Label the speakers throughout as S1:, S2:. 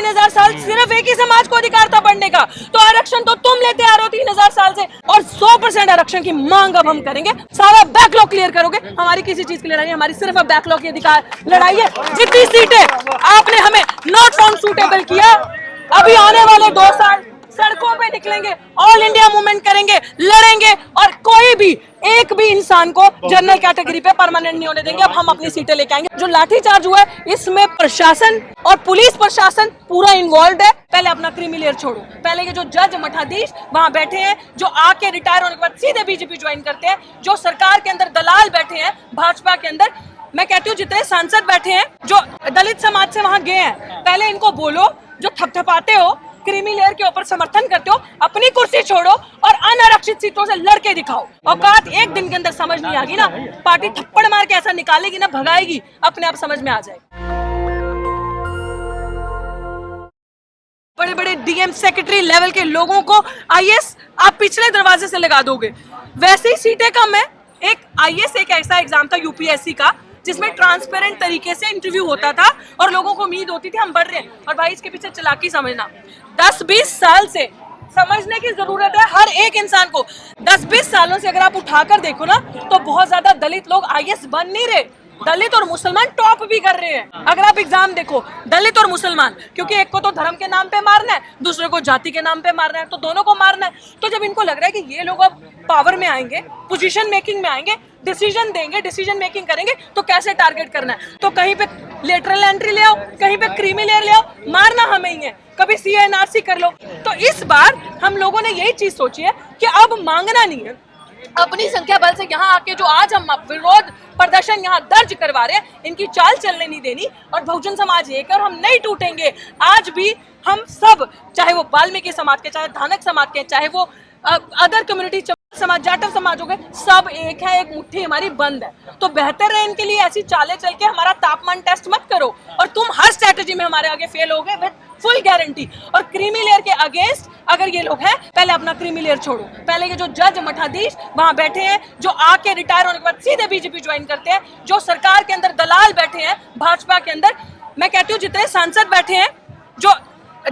S1: 3000 साल सिर्फ एक ही समाज को अधिकार था बढ़ने का, तो आरक्षण तो तुम लेते आ रहे हो 3000 साल से। और 100% आरक्षण की मांग अब हम करेंगे। सारा बैकलॉग क्लियर करोगे। हमारी किसी चीज की लड़ाई, हमारी सिर्फ अब बैकलॉग की अधिकार लड़ाई है। जितनी सीटें आपने हमें नॉट फाउंड सूटेबल किया, अभी आने वाले 2 साल सड़कों पे निकलेंगे, ऑल इंडिया मूवमेंट करेंगे, लड़ेंगे और कोई भी एक भी इंसान को जनरल कैटेगरी पे परमानेंट नहीं होने देंगे। अब हम अपनी सीटें लेके आएंगे। जो लाठीचार्ज हुआ है इसमें प्रशासन और पुलिस प्रशासन पूरा इन्वॉल्व है। पहले अपना क्रीमी लेयर छोड़ो। पहले के जो जज मठाधीश वहां बैठे हैं, जो आके रिटायर होने के बाद सीधे बीजेपी ज्वाइन करते हैं, जो सरकार के अंदर दलाल बैठे हैं भाजपा के अंदर, मैं कहती हूँ जितने सांसद बैठे हैं जो दलित समाज से वहां गए हैं, पहले इनको बोलो, जो थपथपाते हो क्रीमी लेयर के ऊपर समर्थन करते हो, अपनी कुर्सी छोड़ो और अनारक्षित सीटों से लड़के दिखाओ। औकात एक दिन के अंदर समझ नहीं आएगी ना, पार्टी थप्पड़ मार के ऐसा निकालेगी ना, भगाएगी, अपने आप समझ में आ जाएगी। बड़े बड़े डीएम सेक्रेटरी लेवल के लोगों को आईएएस आप पिछले दरवाजे से लगा दोगे। वैसे ही सीटें कम है। एक आईएएस एक ऐसा एग्जाम था यूपीएससी का जिसमें ट्रांसपेरेंट तरीके से इंटरव्यू होता था और लोगों को उम्मीद होती थी हम बढ़ रहे हैं। और भाई इसके पीछे चालाकी समझना, 10-20 साल से समझने की जरूरत है हर एक इंसान को। 10-20 सालों से अगर आप उठाकर देखो ना, तो बहुत ज्यादा दलित लोग आईएएस बन नहीं रहे। दलित और मुसलमान टॉप भी कर रहे हैं। अगर आप एग्जाम देखो, दलित और मुसलमान, क्योंकि एक को तो धर्म के नाम पे मारना है, दूसरे को जाति के नाम पे मारना है, तो दोनों को मारना है। तो जब इनको लग रहा है कि ये लोग अब पावर में आएंगे, पोजीशन मेकिंग में आएंगे, डिसीजन देंगे, डिसीजन मेकिंग करेंगे, तो कैसे टारगेट करना है? तो कहीं पे लेटरल एंट्री ले आओ, कहीं पे क्रीमी लेयर ले आओ, मारना हमें ही है। कभी सीएनआरसी कर लो। तो इस बार हम लोगों ने यही चीज सोची है कि अब मांगना नहीं है, अपनी संख्या बल से यहाँ आके जो आज हम विरोध प्रदर्शन यहाँ दर्ज करवा रहे हैं, इनकी चाल चलने नहीं देनी। और बहुजन समाज एक है और हम नहीं टूटेंगे। आज भी हम सब, चाहे वो वाल्मीकि समाज के, चाहे धानक समाज के, चाहे वो अदर कम्युनिटी समाज, जाटव समाज हो गए, सब एक है, एक मुट्ठी हमारी बंद है। तो बेहतर है इनके लिए ऐसी चालें चल के हमारा तापमान टेस्ट मत करो। और तुम हर स्ट्रेटेजी में हमारे आगे फेल हो गए, फुल गारंटी। और क्रीमी लेयर के अगेंस्ट अगर ये लोग हैं, पहले अपना क्रीमी लेयर छोड़ो। पहले के जो जज मठाधीश वहां बैठे हैं, जो आके रिटायर होने के बाद सीधे बीजेपी ज्वाइन करते हैं, जो सरकार के अंदर दलाल बैठे हैं भाजपा के अंदर, मैं कहती हूँ जितने सांसद बैठे हैं जो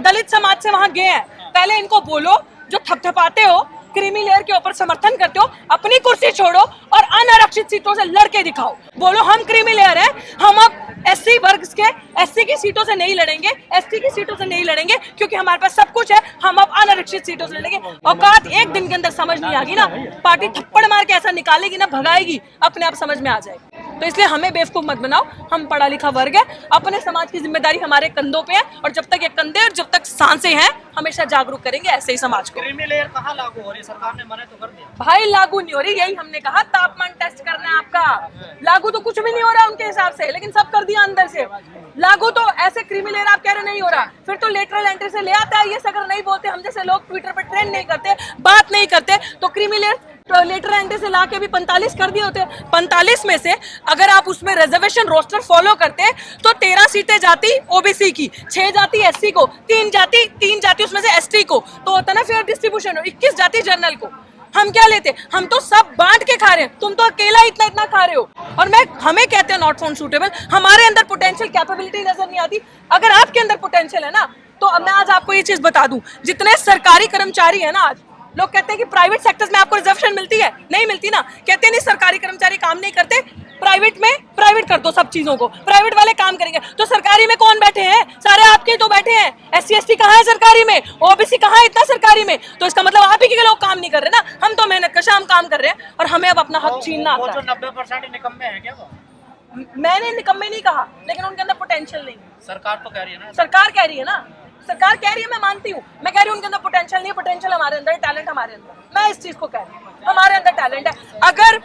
S1: दलित समाज से वहां गए हैं, पहले इनको बोलो, जो थपथपाते हो क्रीमी लेयर के ऊपर समर्थन करते हो, अपनी कुर्सी छोड़ो और अनारक्षित सीटों से लड़के दिखाओ। बोलो हम क्रीमी लेयर हैं, हम अब एससी वर्ग के, एससी की सीटों से नहीं लड़ेंगे, एसटी की सीटों से नहीं लड़ेंगे, क्योंकि हमारे पास सब कुछ है, हम अब अनारक्षित सीटों से लड़ेंगे। औकात एक दिन के अंदर समझ नहीं आएगी ना, पार्टी थप्पड़ मार के ऐसा निकालेगी ना, भगाएगी, अपने आप समझ में आ जाएगी। तो इसलिए हमें बेवकूफ मत बनाओ। हम पढ़ा लिखा वर्ग है, अपने समाज की जिम्मेदारी हमारे कंधों पे है, और जब तक ये कंधे और जब तक सांसें हैं, हमेशा जागरूक करेंगे ऐसे ही समाज को।
S2: क्रीमी लेयर कहाँ लागू हो रही है? सरकार ने मना तो कर दिया।
S1: भाई लागू नहीं हो रही, यही हमने कहा, तापमान टेस्ट करना है आपका। लागू तो कुछ भी नहीं हो रहा उनके हिसाब से, लेकिन सब कर दिया अंदर से। लागू तो ऐसे क्रीमी लेयर आप कह रहे नहीं हो रहा, फिर तो लेटरल एंट्री से ले आता है। ये अगर नहीं बोलते, हम जैसे लोग ट्विटर पर ट्रेंड नहीं करते, बात नहीं करते, तो क्रीमी लेयर तो लेटरल एंट्री से ला के भी 45 कर दिए होते। 45 में से अगर आप उसमें रिजर्वेशन रोस्टर फॉलो करते तो 13 सीटें जाती ओबीसी की, 6 जाती एससी को, 3 जाती उसमें से एसटी को, तो होता ना फेयर डिस्ट्रीब्यूशन, 21 जाती जनरल को। हम क्या लेते? हम तो सब बांट के खा रहे हैं, तुम तो अकेला इतना इतना खा रहे हो। और हमें कहते हैं नॉट फाउंड सूटेबल। हमारे अंदर पोटेंशियल कैपेबिलिटी नजर नहीं आती। अगर आपके अंदर पोटेंशियल है ना, तो अब मैं आज आपको ये चीज बता दूं, जितने सरकारी कर्मचारी है ना, आज लोग कहते हैं कि प्राइवेट सेक्टर्स में आपको रिजर्वेशन मिलती है, नहीं मिलती ना। कहते हैं नहीं, सरकारी कर्मचारी काम नहीं करते, प्राइवेट में प्राइवेट कर दो सब चीजों को, प्राइवेट वाले काम करेंगे। तो सरकारी में कौन बैठे हैं? सारे आपके तो बैठे हैं। एससी एसटी कहाँ है सरकारी में? ओबीसी कहाँ है इतना सरकारी में? तो इसका मतलब आप ही के लोग काम नहीं कर रहे ना। हम तो मेहनत कश हम काम कर रहे हैं, और हमें अब अपना हक छीनना आता है।
S2: 90% निकम्मे हैं क्या वो?
S1: मैंने निकम्मे नहीं कहा, लेकिन उनके अंदर पोटेंशियल नहीं है।
S2: सरकार तो कह रही है ना,
S1: सरकार कह रही है ना, सरकार कह रही है, मैं मानती हूँ। मैं कह रही हूँ उनके अंदर पोटेंशियल नहीं है, पोटेंशियल हमारे अंदर है, टैलेंट हमारे अंदर। मैं इस चीज को कह रही हूँ, हमारे अंदर टैलेंट है। अगर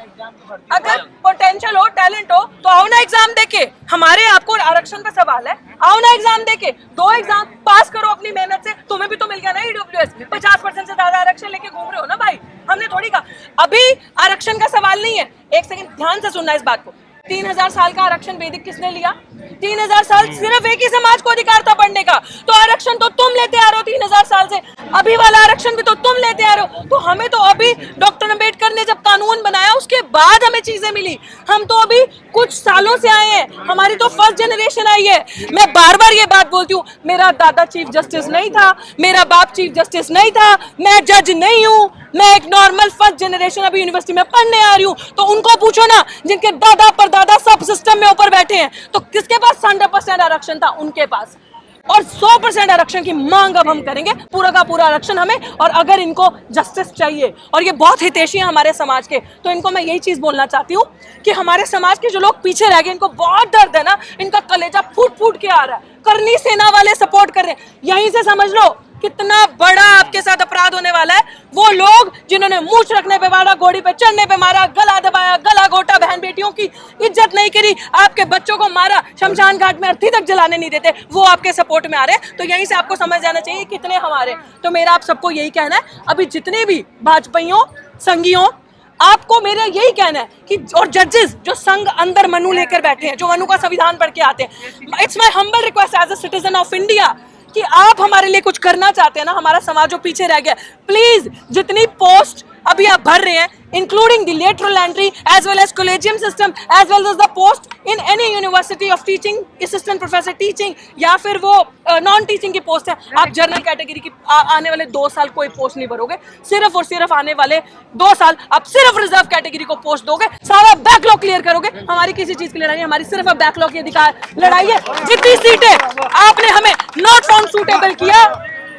S1: पोटेंशियल हो, टैलेंट हो, तो आओ ना एग्जाम देके। हमारे आपको आरक्षण का सवाल है, आओ ना एग्जाम देके, 2 एग्जाम पास करो अपनी मेहनत से। तुम्हें भी तो मिल गया ना ईडब्ल्यूएस, 50% से ज्यादा आरक्षण लेके घूम रहे हो ना भाई। हमने थोड़ी कहा अभी आरक्षण का सवाल नहीं है। एक सेकंड ध्यान से सुनना इस बात को। 3000 साल का आरक्षण वैदिक किसने लिया? 3000 साल सिर्फ एक ही समाज को अधिकार था बढ़ने का, तो आरक्षण तो तुम लेते आ रहे हो 3000 साल से। अभी वाला आरक्षण भी तो तुम लेते आ रहे हो। तो हमें तो अभी डॉक्टर अम्बेडकर ने जब कानून कानून बनाया, उसके बाद हमें चीजें मिली। हम तो अभी कुछ सालों से आए हैं, हमारी तो फर्स्ट जनरेशन आई है। मैं बार बार ये बात बोलती हूँ, मेरा दादा चीफ जस्टिस नहीं था, मेरा बाप चीफ जस्टिस नहीं था, मैं जज नहीं हूँ, मैं एक नॉर्मल फर्स्ट जनरेशन अभी यूनिवर्सिटी में पढ़ने आ रही हूँ। तो उनको पूछो ना, जिनके दादा परदादा सब सिस्टम में ऊपर बैठे हैं, तो किसके पास 100% आरक्षण था? उनके पास। और 100% आरक्षण की मांग अब हम करेंगे, पूरा का पूरा आरक्षण हमें। और अगर इनको जस्टिस चाहिए, और ये बहुत हितैषी है हमारे समाज के, तो इनको मैं यही चीज बोलना चाहती हूँ कि हमारे समाज के जो लोग पीछे रह गए, इनको बहुत दर्द है ना, इनका कलेजा फूट फूट के आ रहा है। करनी सेना वाले सपोर्ट कर रहे हैं, यहीं से समझ लो कितना बड़ा आपके साथ अपराध होने वाला है। वो लोग जिन्होंने मूंछ रखने पे मारा, घोड़ी पे चढ़ने पे मारा, गला दबाया, गला घोटा, बहन बेटियों की इज्जत नहीं करी, आपके बच्चों को मारा, शमशान घाट में अर्थी तक जलाने नहीं देते, वो आपके सपोर्ट में आ रहे हैं। तो यहीं से आपको समझ जाना चाहिए कितने हमारे। तो मेरा आप सबको यही कहना है, अभी जितने भी भाजपाइयों संघियों, आपको मेरा यही कहना है कि, और जजेस जो संघ अंदर मनु लेकर बैठे हैं, जो मनु का संविधान पढ़ के आते हैं, it's my humble request as a citizen of India कि आप हमारे लिए कुछ करना चाहते हैं ना, हमारा समाज जो पीछे रह गया, प्लीज जितनी पोस्ट अभी आप भर रहे हैं, including the lateral entry as well as collegium system as well as the post in any university of teaching, assistant professor teaching, या फिर वो नॉन टीचिंग की पोस्ट है, आप जनरल कैटेगरी की आने वाले 2 साल कोई पोस्ट नहीं भरोगे, सिर्फ और सिर्फ आने वाले 2 साल आप सिर्फ रिजर्व कैटेगरी को पोस्ट दोगे, सारा बैकलॉग क्लियर करोगे। हमारी किसी चीज की लड़ाई नहीं, हमारी सिर्फ बैकलॉग की अधिकार लड़ाई है। जितनी सीटें आपने हमें नॉट फाउंड सूटेबल किया,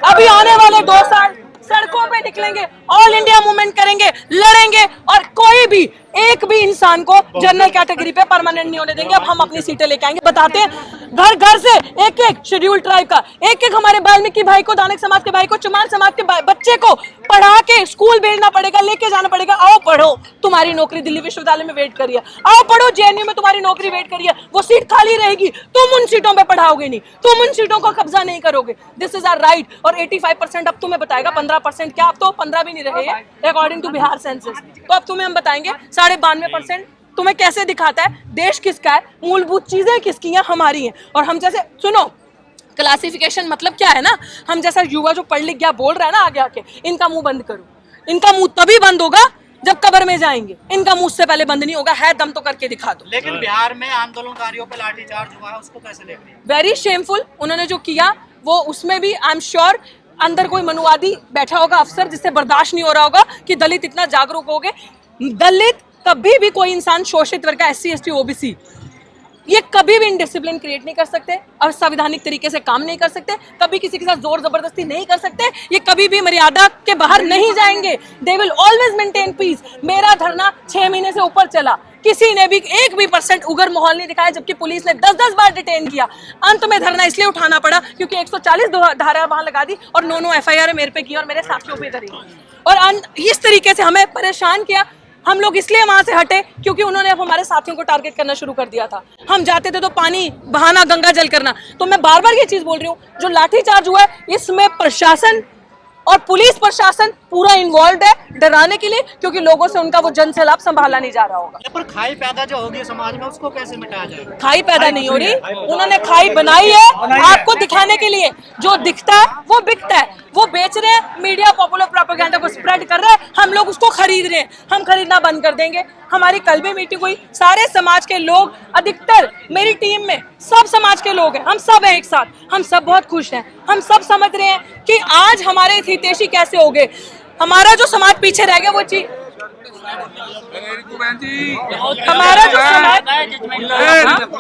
S1: अभी आने वाले 2 साल सड़कों पे निकलेंगे, ऑल इंडिया मूवमेंट करेंगे, लड़ेंगे, और कोई भी एक भी इंसान को जनरल कैटेगरी पे परमानेंट नहीं होने देंगे। अब हम अपनी सीटें लेके आएंगे, बताते हैं घर घर से एक एक शेड्यूल ट्राइब का, एक एक हमारे वाल्मीकि भाई को, दानक समाज के भाई को, चमार समाज के बच्चे को पढ़ा के स्कूल भेजना पड़ेगा, लेके जाना पड़ेगा। आओ पढ़ो, तुम्हारी नौकरी दिल्ली विश्वविद्यालय में वेट करिए, आओ पढ़ो जेएनयू में तुम्हारी नौकरी वेट करिए, वो सीट खाली रहेगी, तुम उन सीटों पे पढ़ाओगे नहीं, तुम उन सीटों का कब्जा नहीं करोगे। This is our right. और 85% अब तुम्हें बताएगा, 15% क्या, अब तो 15 भी नहीं रहे हैं अकॉर्डिंग टू बिहार सेंसस। तो अब तुम्हें हम बताएंगे 92% तुम्हें कैसे दिखाता है देश किसका है, मूलभूत चीजें किसकी हैं, हमारी हैं। और हम जैसे, सुनो, क्लासिफिकेशन मतलब क्या है ना, हम जैसा युवा जो पढ़ लिख गया बोल रहा है ना आगे आके, इनका मुंह बंद करो, इनका मुंह तभी बंद होगा जब कब्र में जाएंगे, इनका मुंह से पहले बंद नहीं होगा। है दम तो करके दिखा दो।
S2: लेकिन बिहार में आंदोलनकारियों पर लाठीचार्ज हुआ है, उसको कैसे देख रही है?
S1: Very shameful. उन्होंने जो किया वो, उसमें भी आई एम श्योर अंदर कोई मनुवादी बैठा होगा अफसर, जिससे बर्दाश्त नहीं हो रहा होगा कि दलित इतना जागरूक हो गए। दलित कभी भी कोई इंसान, शोषित वर्ग का, SC ST OBC, ये कभी भी इनडिसिप्लिन क्रिएट नहीं कर सकते, और संवैधानिक तरीके से काम नहीं कर सकते, कभी किसी के साथ जोर जबरदस्ती नहीं कर सकते, ये कभी भी मर्यादा के बाहर नहीं जाएंगे। They will always maintain piece. मेरा धरना 6 महीने से ऊपर चला, किसी ने भी 1% उग्र माहौल नहीं दिखाया, जबकि पुलिस ने 10-10 बार डिटेन किया। अंत में धरना इसलिए उठाना पड़ा क्योंकि 140 धारा वहां लगा दी, और 9 FIR मेरे पे की और मेरे साथियों पे करी, और इस तरीके से हमें परेशान किया। हम लोग इसलिए वहां से हटे क्योंकि उन्होंने अब हमारे साथियों को टारगेट करना शुरू कर दिया था। हम जाते थे तो पानी बहाना, गंगा जल करना। तो मैं बार बार ये चीज बोल रही हूँ, जो लाठीचार्ज हुआ है इसमें प्रशासन और पुलिस प्रशासन पूरा इन्वॉल्व है, डराने के लिए, क्योंकि लोगों से उनका वो जन सैलाब संभाला नहीं जा रहा होगा।
S2: पर खाई पैदा जो होगी समाज में, उसको कैसे मिटाया जाएगा?
S1: खाई पैदा नहीं हो रही, उन्होंने खाई बनाई है आपको दिखाने के लिए। जो दिखता है वो बिकता है, वो बेच रहे हैं, मीडिया पॉपुलर प्रोपेगेंडा को स्प्रेड कर रहा है, हम लोग उसको खरीद रहे हैं। हम खरीदना बंद कर देंगे। हमारी कल भी मीटिंग हुई, सारे समाज के लोग, अधिकतर मेरी टीम में सब समाज के लोग हैं, हम सब हैं एक साथ, हम सब बहुत खुश हैं। हम सब समझ रहे हैं कि आज हमारे हितैषी कैसे हो गए, हमारा जो समाज पीछे रह गया वो चीज, हमारा जो समाज,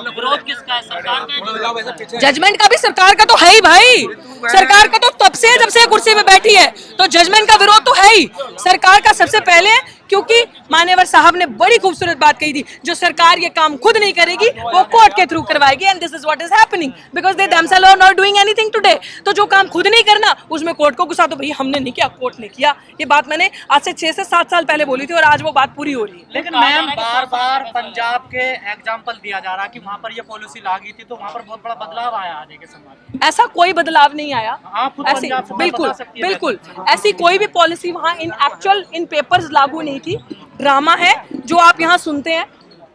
S2: विरोध किसका है? सरकार का?
S1: जजमेंट का भी सरकार का तो है ही भाई। सरकार का तो तब से, जब से कुर्सी पे बैठी है, तो जजमेंट का विरोध तो है ही सरकार का सबसे पहले, क्योंकि मान्यवर साहब ने बड़ी खूबसूरत बात कही थी, जो सरकार ये काम खुद नहीं करेगी वो कोर्ट के थ्रू करवाएगी, and this is what is happening because they themselves are not doing anything today. तो जो काम खुद नहीं करना उसमें कोर्ट को गुस्सा, तो भाई हमने नहीं किया, कोर्ट ने किया। ये बात मैंने आज से 6 से 7 साल पहले बोली थी, और आज वो बात पूरी हो रही है।
S2: लेकिन मैम, बार बार पंजाब के एग्जाम्पल दिया जा रहा है कि वहाँ पर ये पॉलिसी लागू थी, तो वहाँ पर बहुत बड़ा बदलाव आया आगे के समाज में।
S1: ऐसा कोई बदलाव नहीं आया,
S2: आप खुद
S1: ऐसी
S2: पंजाब से
S1: बिल्कुल
S2: बता सकती हैं
S1: बिल्कुल ऐसी कोई भी पॉलिसी वहाँ इन एक्चुअल इन पेपर्स लागू नहीं थी। ड्रामा है जो आप यहाँ सुनते हैं,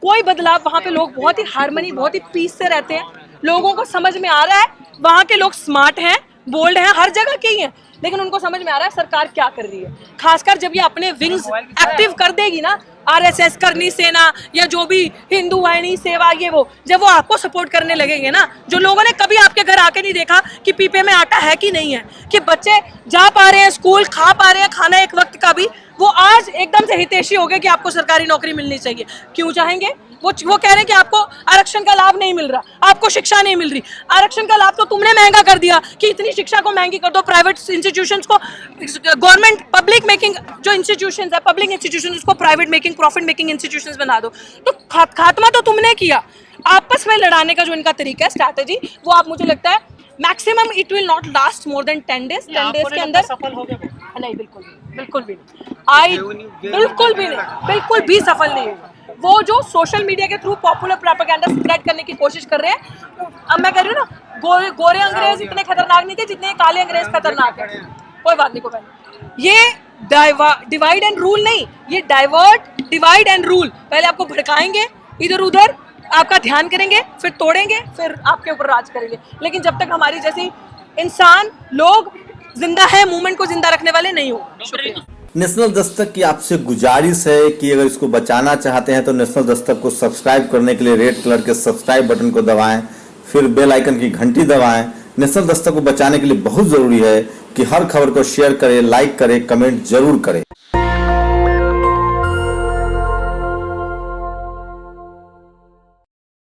S1: कोई बदलाव। वहाँ पे लोग बहुत ही हार्मनी, बहुत ही पीस से रहते हैं, लोगों को समझ में आ रहा है, वहाँ के लोग स्मार्ट हैं, बोल्ड हैं, हर जगह के ही हैं, लेकिन उनको समझ में आ रहा है सरकार क्या कर रही है। खासकर जब ये अपने विंग्स एक्टिव कर देगी ना, आरएसएस, करनी सेना या जो भी हिंदू वाहिनी सेवा, ये वो, जब वो आपको सपोर्ट करने लगेंगे ना, जो लोगों ने कभी आपके घर आके नहीं देखा कि पीपे में आटा है कि नहीं है, कि बच्चे जा पा रहे हैं स्कूल, खा पा रहे हैं खाना एक वक्त का भी, वो आज एकदम से हितैषी हो गए कि आपको सरकारी नौकरी मिलनी चाहिए। क्यों चाहेंगे? वो कह रहे हैं कि आपको आरक्षण का लाभ नहीं मिल रहा, आपको शिक्षा नहीं मिल रही। आरक्षण का लाभ तो तुमने महंगा कर दिया कि इतनी शिक्षा को महंगी कर दो, प्राइवेट इंस्टीट्यूशंस को गवर्नमेंट पब्लिक मेकिंग जो इंस्टीट्यूशंस है, पब्लिक इंस्टीट्यूशंस उसको private making, profit making institutions बना दो। तो खात्मा तो तुमने किया। आपस में लड़ाने का जो इनका तरीका है, स्ट्रैटेजी, वो आप, मुझे लगता है maximum it will not last more than 10 days. 10 days के अंदर
S2: सफल हो गए?
S1: नहीं, बिल्कुल भी नहीं, बिल्कुल भी सफल नहीं हुआ। वो जो सोशल मीडिया के थ्रू पॉपुलर प्रोपेगेंडा स्प्रेड करने की कोशिश कर रहे हैं, अब मैं कह रही हूँ ना, गोरे अंग्रेज इतने खतरनाक नहीं थे जितने काले अंग्रेज खतरनाक है। कोई बात नहीं, ये डिवाइड एंड रूल नहीं, ये डाइवर्ट, डिवाइड एंड रूल। पहले आपको भड़काएंगे इधर उधर, आपका ध्यान करेंगे, फिर तोड़ेंगे, फिर आपके ऊपर राज करेंगे। लेकिन जब तक हमारी जैसी इंसान, लोग जिंदा है, मूवमेंट को जिंदा रखने वाले नहीं हो। शुक्रिया।
S3: नेशनल दस्तक की आपसे गुजारिश है कि अगर इसको बचाना चाहते हैं तो नेशनल दस्तक को सब्सक्राइब करने के लिए रेड कलर के सब्सक्राइब बटन को दबाएं, फिर बेल आइकन की घंटी दबाएं। नेशनल दस्तक को बचाने के लिए बहुत जरूरी है कि हर खबर को शेयर करें, लाइक करें, कमेंट जरूर करें।